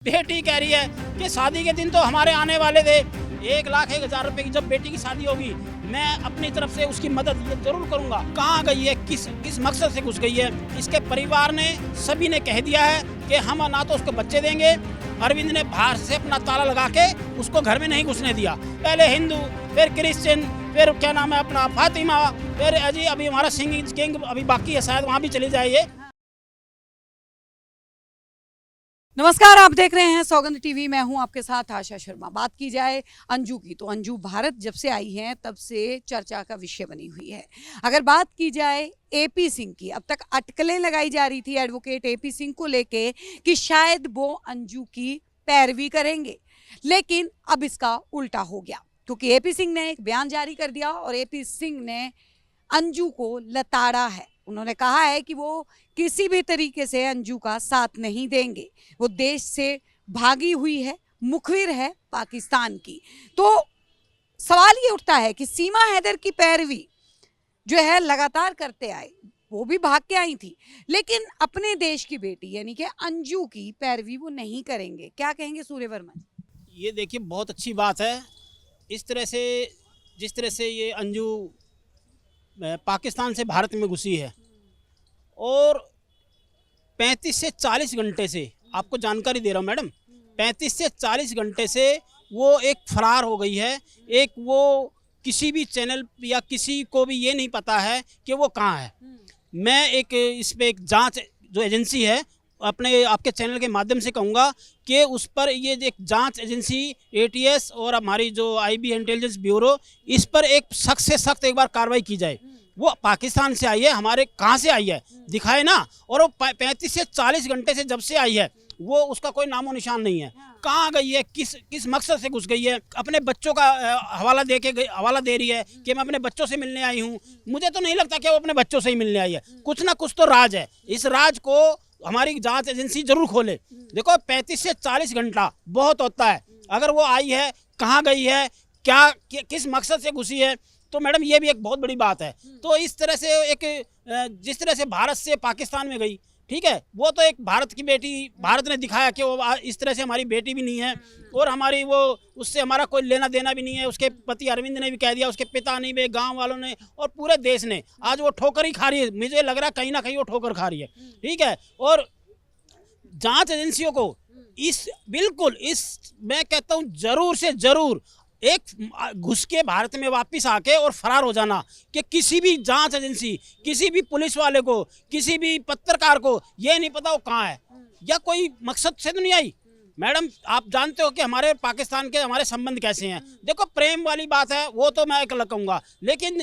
बेटी कह रही है कि शादी के दिन तो हमारे आने वाले थे, 1,01,000 रुपए की जब बेटी की शादी होगी मैं अपनी तरफ से उसकी मदद जरूर करूंगा। कहाँ गई है, किस मकसद से घुस गई है? इसके परिवार ने सभी ने कह दिया है कि हम ना तो उसको बच्चे देंगे। अरविंद ने बाहर से अपना ताला लगा के उसको घर में नहीं घुसने दिया। पहले हिंदू, फिर क्रिश्चियन, फिर क्या नाम है अपना फातिमा, फिर अजी अभी हमारा सिंगिंग किंग अभी बाकी है, शायद वहाँ भी चले जाइए। नमस्कार, आप देख रहे हैं सौगंध टीवी। मैं हूं आपके साथ आशा शर्मा। बात की जाए अंजू की तो अंजू भारत जब से आई हैं तब से चर्चा का विषय बनी हुई है। अगर बात की जाए एपी सिंह की, अब तक अटकलें लगाई जा रही थी एडवोकेट एपी सिंह को लेके कि शायद वो अंजू की पैरवी करेंगे, लेकिन अब इसका उल्टा हो गया क्योंकि एपी सिंह ने एक बयान जारी कर दिया और एपी सिंह ने अंजू को लताड़ा है। उन्होंने कहा है कि वो किसी भी तरीके से अंजू का साथ नहीं देंगे। वो देश से भागी हुई है, मुखबिर है पाकिस्तान की। तो सवाल ये उठता है कि सीमा हैदर की पैरवी जो है लगातार करते आए, वो भी भाग के आई थी, लेकिन अपने देश की बेटी यानी कि अंजू की पैरवी वो नहीं करेंगे। क्या कहेंगे सूर्य वर्मा जी? ये देखिए बहुत अच्छी बात है। इस तरह से जिस तरह से ये अंजू पाकिस्तान से भारत में घुसी है और 35 से 40 घंटे से, आपको जानकारी दे रहा हूँ मैडम, 35 से 40 घंटे से वो एक फरार हो गई है। एक वो किसी भी चैनल या किसी को भी ये नहीं पता है कि वो कहाँ है। मैं इस पे एक जांच जो एजेंसी है अपने आपके चैनल के माध्यम से कहूँगा कि उस पर ये एक जांच एजेंसी एटीएस और हमारी जो आईबी इंटेलिजेंस ब्यूरो, इस पर एक सख्त से सख्त एक बार कार्रवाई की जाए। वो पाकिस्तान से आई है, हमारे कहाँ से आई है दिखाए ना। और वो 35 से 40 घंटे से जब से आई है वो उसका कोई नामो निशान नहीं है। कहाँ गई है, किस मकसद से घुस गई है? अपने बच्चों का हवाला दे रही है कि मैं अपने बच्चों से मिलने आई हूँ। मुझे तो नहीं लगता कि वो अपने बच्चों से ही मिलने आई है। कुछ ना कुछ तो राज है। इस राज को हमारी जांच एजेंसी जरूर खोले। देखो 35 से 40 घंटा बहुत होता है। अगर वो आई है, कहाँ गई है, किस मकसद से घुसी है, तो मैडम ये भी एक बहुत बड़ी बात है। तो इस तरह से जिस तरह से भारत से पाकिस्तान में गई, ठीक है, वो तो एक भारत की बेटी, भारत ने दिखाया कि वो इस तरह से हमारी बेटी भी नहीं है और हमारी वो उससे हमारा कोई लेना देना भी नहीं है। उसके पति अरविंद ने भी कह दिया, उसके पिता ने भी, गांव वालों ने और पूरे देश ने। आज वो ठोकर ही खा रही है। मुझे लग रहा है कहीं ना कहीं वो ठोकर खा रही है, ठीक है। और जांच एजेंसियों को मैं कहता हूँ जरूर से जरूर एक घुस के भारत में वापस आके और फरार हो जाना। कि किसी भी जांच एजेंसी, किसी भी पुलिस वाले को, किसी भी पत्रकार को ये नहीं पता वो कहाँ है या कोई मकसद से तो नहीं आई। मैडम आप जानते हो कि हमारे पाकिस्तान के हमारे संबंध कैसे हैं। देखो प्रेम वाली बात है वो तो मैं अलग कहूँगा, लेकिन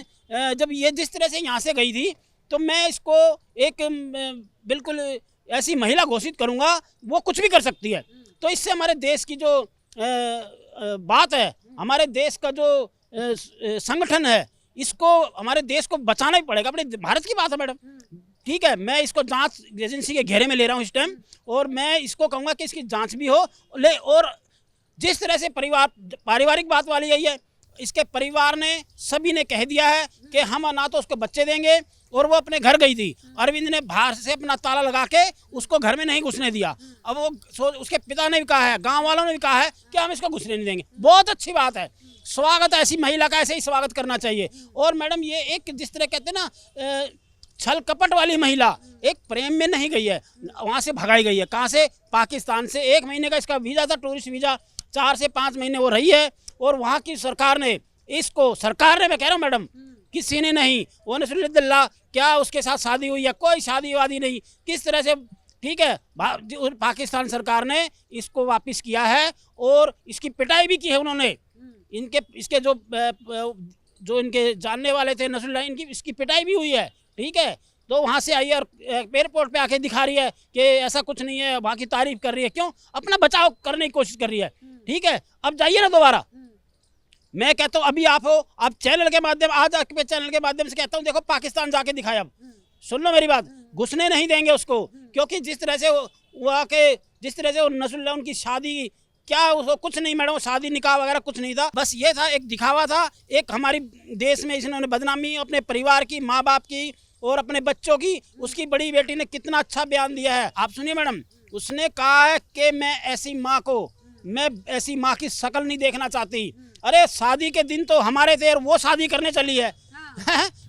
जब ये जिस तरह से यहाँ से गई थी तो मैं इसको एक बिल्कुल ऐसी महिला घोषित करूँगा, वो कुछ भी कर सकती है। तो इससे हमारे देश की जो बात है, हमारे देश का जो संगठन है, इसको हमारे देश को बचाना ही पड़ेगा। अपने भारत की बात है मैडम, ठीक है। मैं इसको जांच एजेंसी के घेरे में ले रहा हूँ इस टाइम, और मैं इसको कहूँगा कि इसकी जांच भी हो और जिस तरह से पारिवारिक बात वाली यही है, इसके परिवार ने सभी ने कह दिया है कि हम ना तो उसको बच्चे देंगे, और वो अपने घर गई थी। अरविंद ने बाहर से अपना ताला लगा के उसको घर में नहीं घुसने दिया। अब वो उसके पिता ने भी कहा है, गांव वालों ने भी कहा है कि हम इसको घुसने नहीं देंगे। बहुत अच्छी बात है, स्वागत है। ऐसी महिला का ऐसे ही स्वागत करना चाहिए। और मैडम ये एक जिस तरह कहते हैं ना छल कपट वाली महिला, एक प्रेम में नहीं गई है, वहाँ से भगाई गई है। कहाँ से? पाकिस्तान से। 1 महीने का इसका वीज़ा था, टूरिस्ट वीज़ा। 4 से 5 महीने वो रही है और वहाँ की सरकार ने मैं कह रहा हूँ मैडम, किसी ने नहीं, वो नसरुल्लाह क्या उसके साथ शादी हुई है? कोई शादी वादी नहीं। किस तरह से, ठीक है, पाकिस्तान सरकार ने इसको वापस किया है और इसकी पिटाई भी की है उन्होंने। इसके जो इनके जानने वाले थे नसरुल्लाह, इसकी पिटाई भी हुई है, ठीक है। तो वहाँ से आई और एयरपोर्ट पे आके दिखा रही है कि ऐसा कुछ नहीं है, वहाँ की तारीफ कर रही है। क्यों? अपना बचाव करने की कोशिश कर रही है, ठीक है। अब जाइए ना दोबारा। मैं कहता हूँ अभी आप चैनल के माध्यम, आज आपके चैनल के माध्यम से कहता हूँ, देखो पाकिस्तान जाके दिखाया। अब सुन लो मेरी बात, घुसने नहीं देंगे उसको, क्योंकि जिस तरह से वो नसरुल्लाह, उनकी शादी क्या, उसको कुछ नहीं मैडम, शादी निकाह वगैरह कुछ नहीं था। बस ये था, एक दिखावा था। एक हमारी देश में इन्होंने बदनामी अपने परिवार की, माँ बाप की और अपने बच्चों की। उसकी बड़ी बेटी ने कितना अच्छा बयान दिया है, आप सुनिए मैडम। उसने कहा है कि मैं ऐसी माँ की शक्ल नहीं देखना चाहती। अरे शादी के दिन तो हमारे थे और वो शादी करने चली है।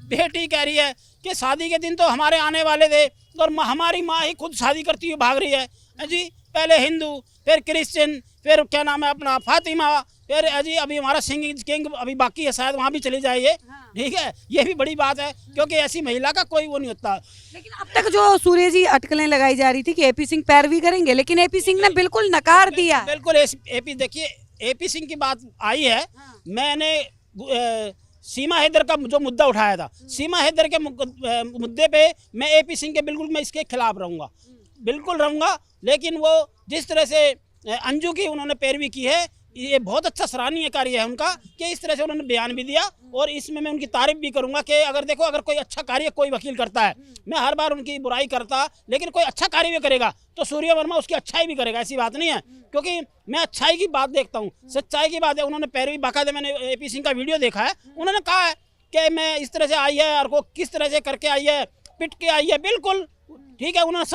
बेटी कह रही है कि शादी के दिन तो हमारे आने वाले थे और हमारी माँ ही खुद शादी करती हुई भाग रही है जी। पहले हिंदू, फिर क्रिश्चियन, फिर क्या नाम है अपना फातिमा, फिर जी अभी हमारा सिंगिंग किंग अभी बाकी है, शायद वहाँ भी चली जाए ये। ठीक है, ये भी बड़ी बात है क्योंकि ऐसी महिला का कोई वो नहीं होता। लेकिन अब तक जो सूर्य जी अटकलें लगाई जा रही थी कि एपी सिंह पैरवी करेंगे, लेकिन एपी सिंह ने बिल्कुल नकार दिया। बिल्कुल एपी देखिए, एपी सिंह की बात आई है। मैंने सीमा हैदर का जो मुद्दा उठाया था, सीमा हैदर के मुद्दे पे मैं एपी सिंह के बिल्कुल मैं इसके खिलाफ रहूँगा, बिल्कुल रहूँगा। लेकिन वो जिस तरह से अंजू की उन्होंने पैरवी की है, ये बहुत अच्छा सराहनीय कार्य है उनका कि इस तरह से उन्होंने बयान भी दिया। और इसमें मैं उनकी तारीफ भी करूंगा कि अगर देखो, अगर कोई अच्छा कार्य कोई वकील करता है, मैं हर बार उनकी बुराई करता, लेकिन कोई अच्छा कार्य भी करेगा तो सूर्य वर्मा उसकी अच्छाई भी करेगा, ऐसी बात नहीं है। क्योंकि मैं अच्छाई की बात देखता हूँ, सच्चाई की बात है। उन्होंने पैरवी बाकायदा, मैंने एपी सिंह का वीडियो देखा है, उन्होंने कहा है कि मैं इस तरह से आई है और वो किस तरह से करके आई है, पिट के आई है, बिल्कुल ठीक है। उन्होंने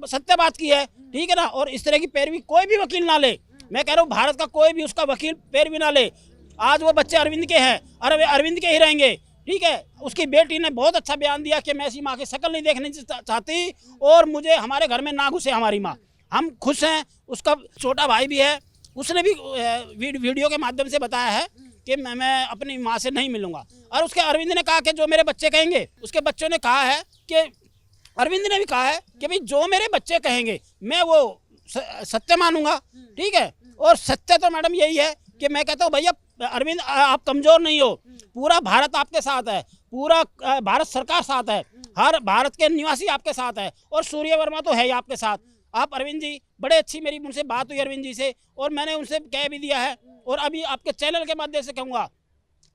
सत्य बात की है, ठीक है ना। और इस तरह की पैरवी कोई भी वकील ना ले, मैं कह रहा हूँ भारत का कोई भी उसका वकील पैरवी ना ले। आज वो बच्चे अरविंद के हैं, अरविंद के ही रहेंगे, ठीक है। उसकी बेटी ने बहुत अच्छा बयान दिया कि मैं ऐसी माँ की शक्ल नहीं देखनी चाहती और मुझे हमारे घर में ना घुसे हमारी माँ, हम खुश हैं। उसका छोटा भाई भी है, उसने भी वीडियो के माध्यम से बताया है कि मैं अपनी माँ से नहीं मिलूंगा। और उसके अरविंद ने कहा कि जो मेरे बच्चे कहेंगे, उसके बच्चों ने कहा है कि अरविंद ने भी कहा है कि भाई जो मेरे बच्चे कहेंगे मैं वो सत्य मानूंगा, ठीक है। और सत्य तो मैडम यही है कि मैं कहता हूँ भैया अरविंद आप कमजोर नहीं हो, पूरा भारत आपके साथ है, पूरा भारत सरकार साथ है, हर भारत के निवासी आपके साथ है और सूर्य वर्मा तो है ही आपके साथ। आप अरविंद जी, बड़े अच्छी मेरी उनसे बात हुई अरविंद जी से और मैंने उनसे कह भी दिया है और अभी आपके चैनल के माध्यम से कहूँगा,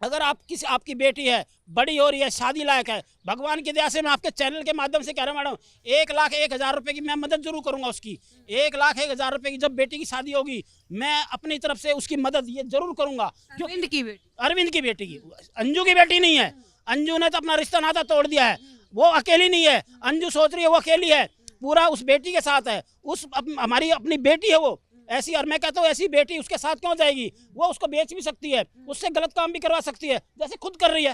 अगर आपकी बेटी है, बड़ी हो रही है, शादी लायक है, भगवान की दया से मैं आपके चैनल के माध्यम से कह रहा हूँ मैडम, 1,01,000 रुपये की मैं मदद जरूर करूंगा उसकी। 1,01,000 रुपये की जब बेटी की शादी होगी, मैं अपनी तरफ से उसकी मदद ये जरूर करूंगा। अरविंद की बेटी की, अंजू की बेटी नहीं है। अंजू ने तो अपना रिश्ता नाता तोड़ दिया है, वो अकेली नहीं है। अंजू सोच रही है वो अकेली है, पूरा उस बेटी के साथ है, हमारी अपनी बेटी है वो ऐसी। और मैं कहता हूँ ऐसी बेटी उसके साथ क्यों जाएगी, वो उसको बेच भी सकती है, उससे गलत काम भी करवा सकती है, जैसे खुद कर रही है,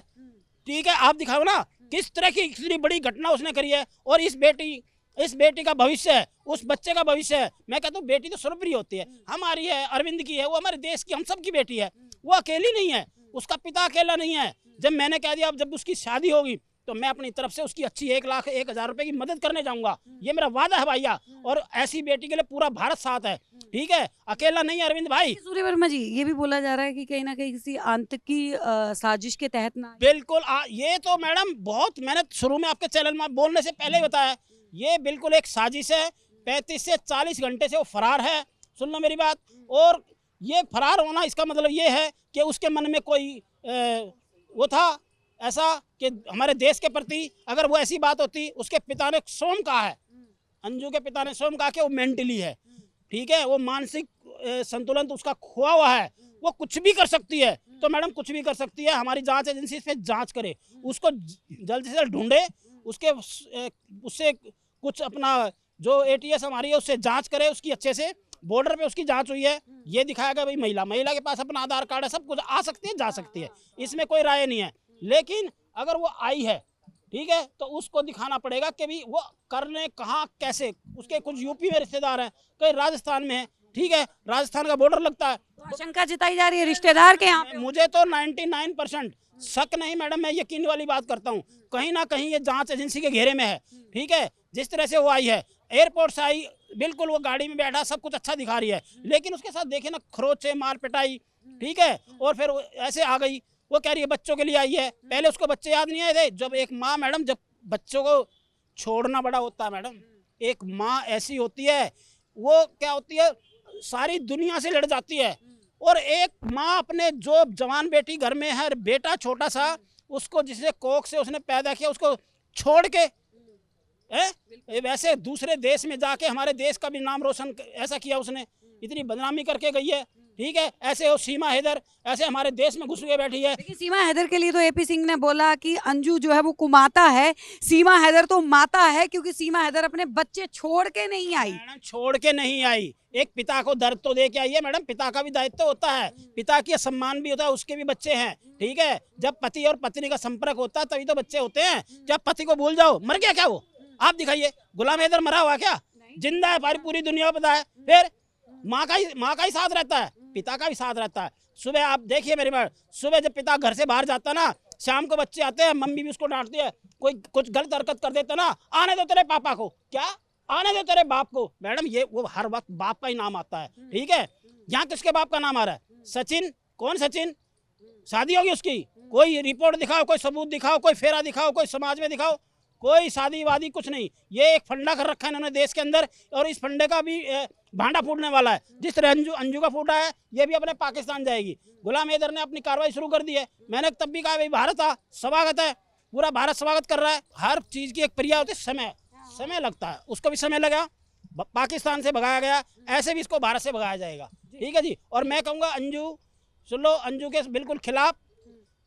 ठीक है। आप दिखाओ ना किस तरह की इतनी बड़ी घटना उसने करी है। और इस बेटी का भविष्य है, उस बच्चे का भविष्य है। मैं कहता हूँ बेटी तो सर्वप्रिय होती है, हमारी है, अरविंद की है, वो हमारे देश की, हम सब की बेटी है, वो अकेली नहीं है, उसका पिता अकेला नहीं है। जब मैंने कह दिया अब जब उसकी शादी होगी तो मैं अपनी तरफ से उसकी अच्छी 1,01,000 रुपये की मदद करने जाऊंगा, ये मेरा वादा है भैया। और ऐसी बेटी के लिए पूरा भारत साथ है, ठीक है, अकेला नहीं है अरविंद भाई। सूर्य वर्मा जी, ये भी बोला जा रहा है कि कहीं ना कहीं किसी आतंकी साजिश के तहत ना। बिल्कुल ये तो मैडम बहुत, मैंने शुरू में आपके चैनल में बोलने से पहले ही बताया, ये बिल्कुल एक साजिश है। 35 से 40 घंटे से वो फरार है, सुन लो मेरी बात। और ये फरार होना इसका मतलब ये है कि उसके मन में कोई वो था ऐसा कि हमारे देश के प्रति अगर वो ऐसी बात होती, उसके पिता ने स्वयं कहा है, अंजू के पिता ने स्वयं कहा कि वो मेंटली है, ठीक है, वो मानसिक संतुलन तो उसका खोआ हुआ है, वो कुछ भी कर सकती है। तो मैडम कुछ भी कर सकती है, हमारी जांच एजेंसी इस पे जांच करे, उसको जल्द से जल्द ढूंढे, उससे कुछ अपना जो ATS हमारी है उससे जांच करे, उसकी अच्छे से बॉर्डर पे उसकी जांच हुई है, ये दिखाएगा भाई महिला के पास अपना आधार कार्ड है, सब कुछ, आ सकती है, जा सकती है, इसमें कोई राय नहीं है। लेकिन अगर वो आई है, ठीक है, तो उसको दिखाना पड़ेगा कि भी वो करने कहाँ कैसे। उसके कुछ यूपी में रिश्तेदार हैं, कई राजस्थान में है, ठीक है, राजस्थान का बॉर्डर लगता है। तो आशंका जताई जा रही है रिश्तेदार के यहाँ। मुझे तो 99% शक नहीं मैडम, मैं यकीन वाली बात करता हूँ, कहीं ना कहीं ये जांच एजेंसी के घेरे में है, ठीक है। जिस तरह से वो आई है, एयरपोर्ट से आई, बिल्कुल वो गाड़ी में बैठा, सब कुछ अच्छा दिखा रही है, लेकिन उसके साथ देखे ना खरोचे, मार पिटाई, ठीक है। और फिर ऐसे आ गई, वो कह रही है बच्चों के लिए आई है। पहले उसको बच्चे याद नहीं आए थे। जब एक माँ मैडम, जब बच्चों को छोड़ना बड़ा होता है मैडम, एक माँ ऐसी होती है, वो क्या होती है, सारी दुनिया से लड़ जाती है। और एक माँ अपने जो जवान बेटी घर में है, बेटा छोटा सा, उसको जिसे कोख से उसने पैदा किया, उसको छोड़ के वैसे दूसरे देश में जाके हमारे देश का भी नाम रोशन ऐसा किया उसने, इतनी बदनामी करके गई है। ठीक है। ऐसे हो सीमा हैदर, ऐसे हमारे देश में घुस के बैठी है। लेकिन सीमा हैदर के लिए तो एपी सिंह ने बोला कि अंजू जो है वो कुमाता है, सीमा हैदर तो माता है, क्योंकि सीमा हैदर अपने बच्चे छोड़ के नहीं आई। मैडम छोड़ के नहीं आई, एक पिता को दर्द तो दे के आई है मैडम। पिता का भी दायित्व होता है, पिता की सम्मान भी होता है, उसके भी बच्चे हैं, ठीक है। जब पति और पत्नी का संपर्क होता है तभी तो बच्चे होते हैं। जब पति को भूल जाओ, मर गया क्या वो? आप दिखाइए, गुलाम हैदर मरा हुआ क्या? जिंदा है, पूरी दुनिया को पता है। फिर माँ का ही साथ रहता है, पिता का भी साथ रहता है। सुबह आप देखिए मेरी बात, सुबह जब पिता घर से बाहर जाता ना, शाम को बच्चे आते हैं, मम्मी भी उसको डांटती है। कोई कुछ गलत हरकत कर देता ना, आने दो तेरे पापा को, क्या आने दो तेरे बाप को। मैडम ये वो हर वक्त बाप का ही नाम आता है, ठीक है। यहाँ किसके बाप का नाम आ रहा है? सचिन, कौन सचिन? शादी होगी उसकी, कोई रिपोर्ट दिखाओ, कोई सबूत दिखाओ, कोई फेरा दिखाओ, कोई समाज में दिखाओ, कोई शादी वादी कुछ नहीं। ये एक फंडा कर रखा है इन्होंने देश के अंदर, और इस फंडे का भी भांडा फूटने वाला है। जिस तरह अंजू का फूटा है, ये भी अपने पाकिस्तान जाएगी। गुलाम हैदर ने अपनी कार्रवाई शुरू कर दी है। मैंने तब भी कहा भाई भारत आ, स्वागत है, पूरा भारत स्वागत कर रहा है। हर चीज की एक क्रिया होती है, समय लगता है, उसको भी समय लगा। पाकिस्तान से भगाया गया, ऐसे भी इसको भारत से भगाया जाएगा, ठीक है जी। और मैं कहूँगा अंजू, सुन लो, अंजू के बिल्कुल खिलाफ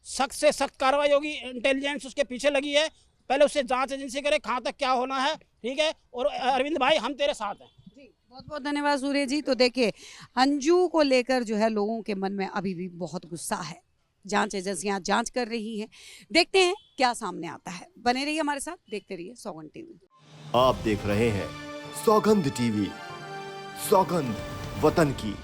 सख्त से सख्त कार्रवाई होगी। इंटेलिजेंस उसके पीछे लगी है, पहले उससे जांच एजेंसी करे कहाँ तक क्या होना है, ठीक है। और अरविंद भाई हम तेरे साथ हैं। बहुत बहुत धन्यवाद सूर्य जी। तो देखिए, अंजू को लेकर जो है लोगों के मन में अभी भी बहुत गुस्सा है। जांच एजेंसियां जांच कर रही हैं, देखते हैं क्या सामने आता है। बने रहिए हमारे साथ, देखते रहिए सौगंध टीवी। आप देख रहे हैं सौगंध टीवी, सौगंध वतन की।